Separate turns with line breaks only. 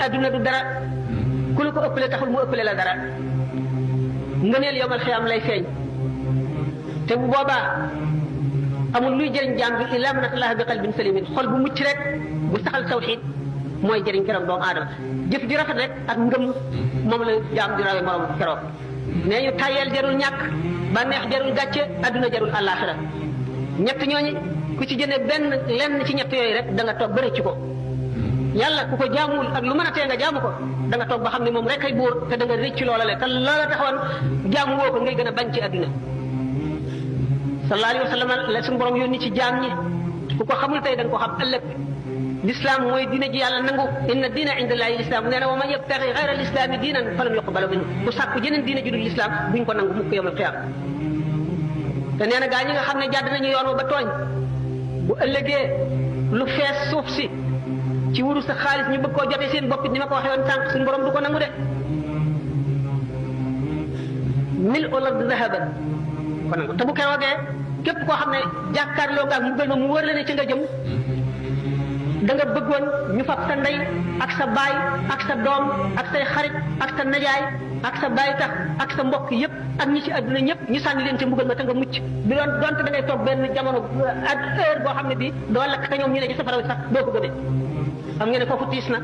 adduna du dara ku la ko ëppale taxul mu ëppale la dara ngëneel yowmal xiyaam lay feeñ te bu boobaa amul luy jëriñ jaam bi illa man atallaha bi qalbin salimin xol bu mucc rek bu saxal tawxiid mooy jëriñ keroog doomu aadama jëf ji rafet rek ak ngëm moom la jaam di rawe morom keroog nee ñu tayeel jarul ñàkk bànneex jarul gàcce adduna jarul àllaaxira ñett ñooñu ku ci jëne benn lenn ci ñett yooyu rek da nga toog ba rëcc ko yàlla ku ko jaamuwul ak lu mën a tee nga jaamu ko da nga toog ba xam ne moom rek ay buur te da nga rëcc loola le te loola taxawoon jaamu woo ko ngay gën a bañ ci adduna sallallahu alayhi wa sallam la suñu borom yónni ci jaam ñi ku ko xamul tey da nga ko xam ëllëg l'islam mooy diine ji yàlla nangu inna diina inda allahi l'islam nee na wa man yabtaxi xayra l'islami diinan falam yuqbala minhu ku sàkku jeneen diine ju dul l'islam buñ ko nangu mukk yawmal qiyaama te nee na gaa ñi nga xam ne jàdd nañu yoon wa ba tooñ bu ëllëgee lu fees suuf si ci wuru sa xaalis ñu bëgg koo jote seen bopp it ni ma ko waxee woon sànq suñu borom du ko nangu de mil olard zahaban ko nangu te bu keroogee képp koo xam ne jàkkaarloo nga ak mu gën ma mu wër la ne ci nga jëm da nga bëggoon ñu fab sa ndey ak sa baay ak sa doom ak say xarit ak sa najaay ak sa baay tax ak sa mbokk yëpp ak ñi ci àdduna ñëpp ñu sànni leen ci mbugal ma te nga mucc bi doon donte da ngay toog benn jamono ak heure boo xam ne bi doo lakk te ñoom ñu ne ci safara sax doo ko gëmee xam ngeen ne foofu tiis na